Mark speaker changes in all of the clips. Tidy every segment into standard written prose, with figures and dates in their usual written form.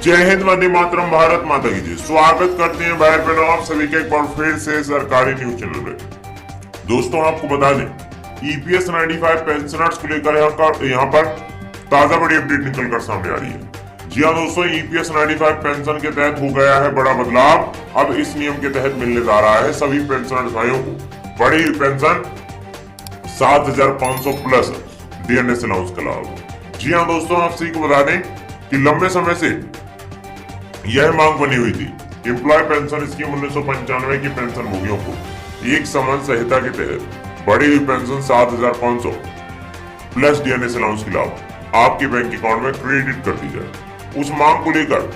Speaker 1: जय हिंद, वंदे मातरम, भारत माता की जय। स्वागत करते हैं भाई बहनों आप सभी के एक बार फिर से सरकारी न्यूज चैनल में। दोस्तों आपको बता दें, ईपीएस 95 पेंशनर्स को लेकर यहाँ पर ताजा बड़ी अपडेट निकल कर सामने आ रही है। जी हाँ दोस्तों, ईपीएस 95 पेंशन के तहत हो गया है बड़ा बदलाव। अब इस नियम के तहत मिलने जा रहा है सभी पेंशनर्स भाइयों को बड़ी पेंशन 7,500 प्लस डीएनएस अलाउंस का लाभ। जी हाँ दोस्तों, आप सभी को बता दें कि लंबे समय से यह मांग बनी हुई थी। एम्प्लॉय पेंशन स्कीम 1995 की पेंशन भोगियों को एक समान संहिता के तहत बढ़ी हुई पेंशन 7,500 प्लस डीएनएस अलाउंस की लाभ आपके बैंक अकाउंट में क्रेडिट कर दी जाए। उस मांग को लेकर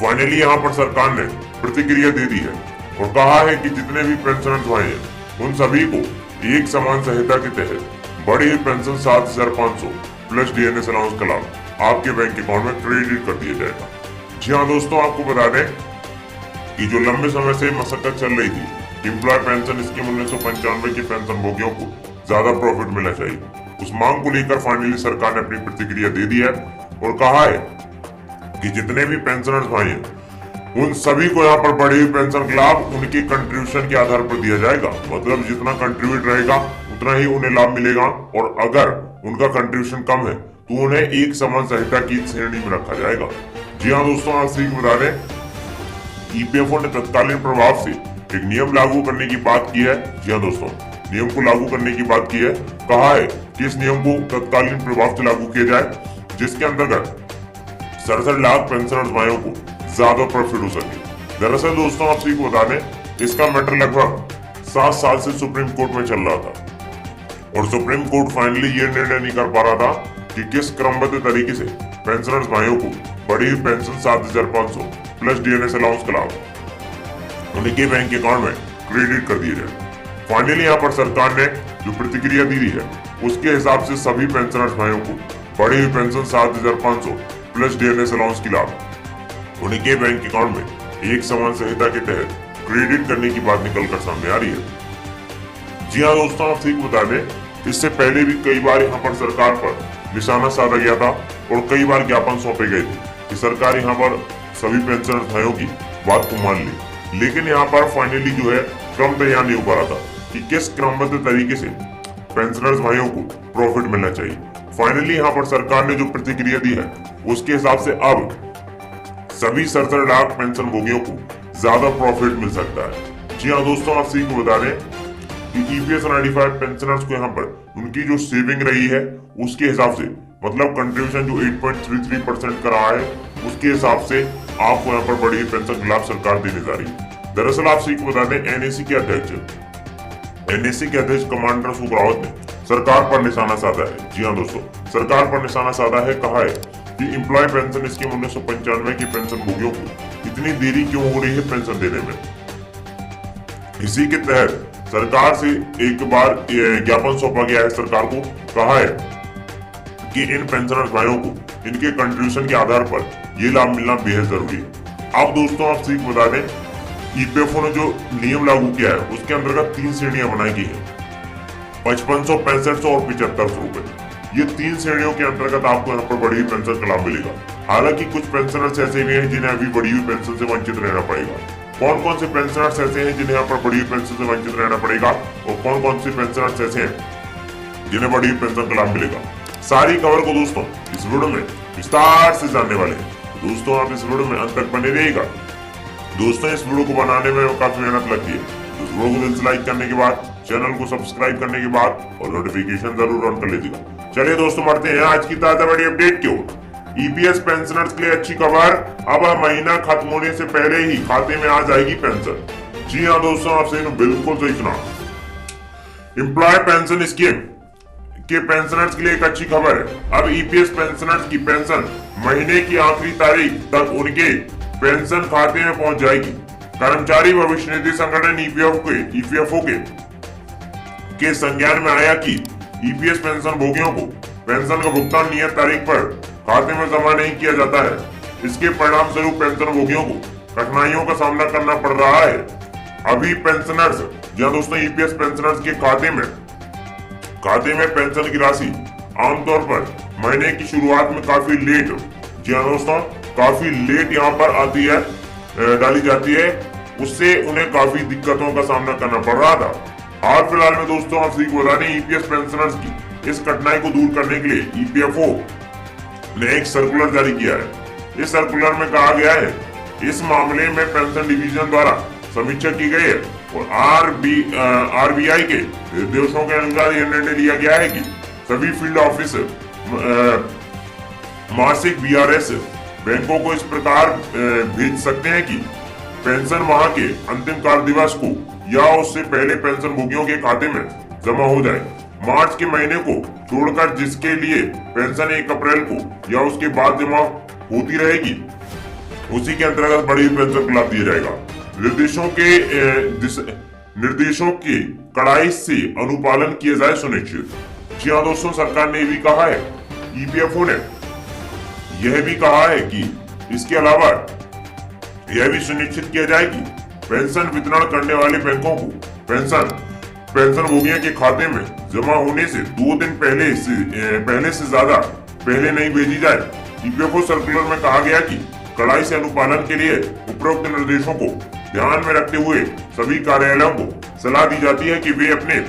Speaker 1: फाइनली यहां पर सरकार ने प्रतिक्रिया दे दी है और कहा है कि जितने भी पेंशनर्स भाई हैं उन सभी को एक समान संहिता के तहत बढ़ी हुई पेंशन 7,500 प्लस डीएनएस अलाउंस का लाभ आपके बैंक अकाउंट में क्रेडिट कर दिया जाएगा। जी हाँ दोस्तों, आपको बता दें कि जो लंबे समय से मशक्कत चल रही थी, एम्प्लॉय पेंशन स्कीम 1995 की पेंशन भोगियों को ज्यादा प्रॉफिट मिलना चाहिए, उस मांग को लेकर फाइनली सरकार ने अपनी प्रतिक्रिया दे दी है और कहा है कि जितने भी पेंशनर्स भाई हैं उन सभी को यहाँ पर बढ़ी हुई पेंशन का लाभ उनकी कंट्रीब्यूशन के आधार पर दिया जाएगा। मतलब जितना कंट्रीब्यूट रहेगा उतना ही उन्हें लाभ मिलेगा और अगर उनका कंट्रीब्यूशन कम है तो उन्हें एक समान संहिता की श्रेणी में रखा जाएगा। जी हाँ दोस्तों, आप सभी को बता दें ईपीएफओ ने तत्कालीन प्रभाव से एक नियम लागू करने की बात की है। जी हाँ दोस्तों, नियम को लागू करने की बात की है। कहा है कि इस नियम को तत्कालीन प्रभाव से लागू किया जाए जिसके अंतर्गत 67 लाख पेंशनर्स भाइयों को ज्यादा प्रॉफिट हो सके। दरअसल दोस्तों, आप सभी को बता दें इसका मैटर लगभग 7 साल से सुप्रीम कोर्ट में चल रहा था और सुप्रीम कोर्ट फाइनली ये निर्णय नहीं कर पा रहा था कि किस क्रमबद्ध तरीके से पेंशनर्स भाइयों को बढ़ी हुई पेंशन 7,500 प्लस डीएनएस अलाउंस का लाभ उनके बैंक अकाउंट में क्रेडिट कर दिए जाए। फाइनली यहाँ पर सरकार ने जो प्रतिक्रिया दी है उसके हिसाब से सभी पेंशनर्स भाइयों को बढ़ी हुई पेंशन 7,500 प्लस डीएनएस अलाउंस की लाभ उनके बैंक अकाउंट में एक समान संहिता के तहत क्रेडिट करने की बात निकल कर सामने आ रही है। जी हाँ दोस्तों, आप ठीक बता दें इससे पहले भी कई बार यहाँ पर सरकार पर निशाना साधा गया था और कई बार ज्ञापन सौंपे गए थे कि सरकार यहाँ पर सभी पेंशनर्स भाइयों की बात को मान ली, लेकिन यहाँ पर फाइनली जो है क्रम तैयार नहीं हो पा रहा था कि किस क्रमबद्ध तरीके से पेंशनर्स भाइयों को प्रॉफिट मिलना चाहिए। फाइनली यहाँ पर सरकार ने जो प्रतिक्रिया दी है उसके हिसाब से अब सभी 67 लाख पेंशन भोगियों को ज्यादा प्रॉफिट मिल सकता है। जी हाँ दोस्तों, आप सभी को बता दें कि ईपीएस 95 पेंशनर्स को यहाँ पर उनकी जो सेविंग रही है उसके हिसाब से मतलब कंट्रीब्यूशन जो 8.33% का रहा है उसके हिसाब से आपको यहाँ पर बढ़ी पेंशन का लाभ सरकार देने जा रही है। दरअसल आप सभी को बता दें एनएसी के अध्यक्ष कमांडर सुख रावत ने सरकार पर निशाना साधा है। जी हाँ दोस्तों, सरकार पर निशाना साधा है। कहा है कि एम्प्लॉय पेंशन स्कीम 1995 की पेंशन भोगियों को इतनी देरी क्यों हो रही है पेंशन देने में। इसी के तहत सरकार से एक बार ज्ञापन सौंपा गया है सरकार को। कहा है कि इन पेंशनर्स भाइयों को इनके कंट्रीब्यूशन के आधार पर ये लाभ मिलना बेहद जरूरी है। अब दोस्तों, आप सभी को बता दें ईपीएफओ ने जो नियम लागू किया है उसके अंतर्गत 3 श्रेणियां बनाई गई है, 5500, 6500 और 7500 रुपए। ये 3 श्रेणियों के अंतर्गत आपको यहाँ पर बढ़ी हुई पेंशन का लाभ मिलेगा। हालांकि कुछ पेंशनर्स ऐसे भी हैं जिन्हें अभी बढ़ी हुई पेंशन से वंचित रहना पड़ेगा। कौन कौन से पेंशनर्स ऐसे हैं जिन्हें यहाँ पर बढ़ी हुई पेंशन से वंचित रहना पड़ेगा और कौन कौन से पेंशनर्स ऐसे हैं जिन्हें बढ़ी हुई पेंशन का लाभ मिलेगा, सारी खबर को दोस्तों इस वीडियो में विस्तार से जानने वाले हैं। तो दोस्तों आप इस वीडियो में अंत तक बने रहिएगा। दोस्तों इस वीडियो को बनाने में काफी मेहनत लगती है, तो इस वीडियो को दिल से लाइक करने के बाद चैनल को सब्सक्राइब करने के बाद और नोटिफिकेशन जरूर ऑन कर लीजिएगा। चलिए दोस्तों बढ़ते हैं आज की ताजा बड़ी अपडेट की ओर। ईपीएस पेंशनर्स के लिए अच्छी खबर, अब महीना खत्म होने से पहले ही खाते में आ जाएगी पेंशन। जी हाँ दोस्तों, आपसे बिल्कुल सही सुना। एम्प्लॉय पेंशन स्कीम के पेंशनर्स के लिए एक अच्छी खबर है। अब ईपीएस पेंशनर्स की पेंशन महीने की आखिरी तारीख तक उनके पेंशन खाते में पहुंच जाएगी। कर्मचारी भविष्य निधि संगठन ईपीएफओ के संज्ञान में आया कि ईपीएस पेंशन भोगियों को पेंशन का भुगतान नियत तारीख पर खाते में जमा नहीं किया जाता है। इसके परिणाम स्वरूप पेंशन भोगियों को कठिनाइयों का सामना करना पड़ रहा है। अभी पेंशनर्स या दोस्तों ईपीएस पेंशनर्स के खाते में पेंशन की राशि आमतौर पर महीने की शुरुआत में काफी लेट, जी हाँ दोस्तों, काफी लेट यहाँ पर आती है, डाली जाती है, उससे उन्हें काफी दिक्कतों का सामना करना पड़ रहा था। हाल फिलहाल में दोस्तों आप सभी को बता दें, ईपीएस पेंशनर्स की इस कठिनाई को दूर करने के लिए ईपीएफओ ने एक सर्कुलर जारी किया है। इस सर्कुलर में कहा गया है इस मामले में पेंशन डिवीजन द्वारा समीक्षा की गई है और आरबीआई के निर्देशों के अनुसार यह निर्णय लिया गया है कि सभी फील्ड ऑफिस मासिक बीआरएस बैंकों को इस प्रकार भेज सकते हैं कि पेंशन माह के अंतिम कार्य दिवस को या उससे पहले पेंशन भोगियों के खाते में जमा हो जाए। मार्च के महीने को छोड़कर जिसके लिए पेंशन 1 अप्रैल को या उसके बाद जमा होती रहेगी, उसी के अंतर्गत बड़ी पेंशन को लाभ दिया जाएगा। निर्देशों के कड़ाई से अनुपालन किया जाए सुनिश्चित। जी हाँ दोस्तों, सरकार ने भी कहा है, ईपीएफओ ने यह भी कहा है कि इसके अलावा यह भी सुनिश्चित किया जाए कि पेंशन वितरण करने वाले बैंकों को पेंशन भोगियों के खाते में जमा होने से 2 दिन पहले से ज्यादा पहले नहीं भेजी जाए। ईपीएफओ सर्कुलर में कहा गया कि कड़ाई से अनुपालन के लिए उपरोक्त निर्देशों को ध्यान में रखते हुए सभी कार्यालयों को सलाह दी जाती है कि वे अपने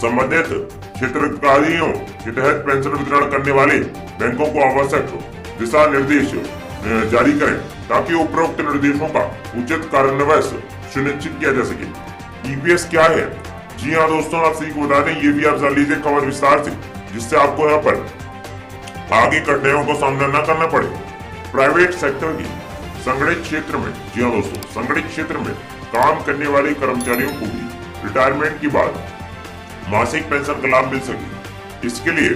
Speaker 1: संबंधित क्षेत्रकारियों के तहत पेंशन वितरण करने वाले बैंकों को आवश्यक दिशा निर्देश जारी करें ताकि उपरोक्त निर्देशों का उचित कार्यान्वयन सुनिश्चित किया जा सके। ईपीएस क्या है? जी हाँ दोस्तों, आप सभी को बता दें, ये भी आप जान लीजिए खबर विस्तार से, जिससे आपको यहाँ पर आगे कठिनाइयों का सामना न करना पड़े। प्राइवेट सेक्टर की संगठित क्षेत्र में, जी हाँ दोस्तों, संगठित क्षेत्र में काम करने वाले कर्मचारियों को भी रिटायरमेंट के बाद मासिक पेंशन का लाभ मिल सके। इसके लिए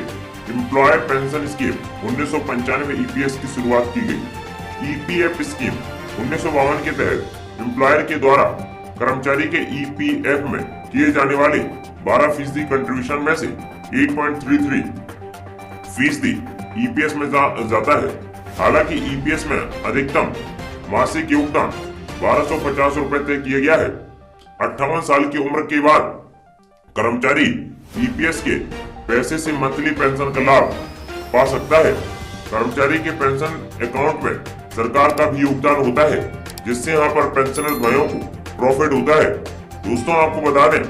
Speaker 1: एम्प्लॉयर पेंशन स्कीम 1995 ईपीएस की शुरुआत की गई। ईपीएफ स्कीम 1952 के तहत एम्प्लॉयर के द्वारा कर्मचारी के ईपीएफ में किए जाने वाले 12% कंट्रीब्यूशन में से 8.33% ईपीएस में जाता है। हालांकि ईपीएस में अधिकतम मासिक योगदान 1250 रुपए तय किया गया है। 58 साल की उम्र के बाद कर्मचारी ईपीएस के पैसे से मंथली पेंशन का लाभ पा सकता है। कर्मचारी के पेंशन अकाउंट में सरकार का भी योगदान होता है, जिससे यहाँ पर पेंशनर भाइयों को प्रॉफिट होता है। दोस्तों आपको बता दें,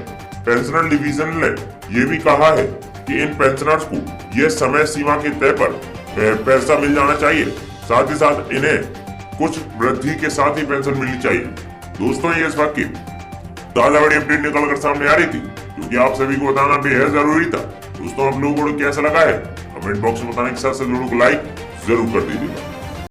Speaker 1: पेंशनर डिवीजन ने यह भी कहा है कि इन पेंशनर्स को यह समय सीमा के तय पर पैसा मिल जाना चाहिए, साथ ही साथ इन्हें कुछ वृद्धि के साथ ही पेंशन मिलनी चाहिए। दोस्तों ये इस वक्त की ताजा बड़ी अपडेट निकल कर सामने आ रही थी, क्योंकि आप सभी को बताना बेहद जरूरी था। दोस्तों आप लोगों को कैसा लगा है कमेंट बॉक्स में बताने के साथ साथ वीडियो को लाइक जरूर कर दीजिएगा।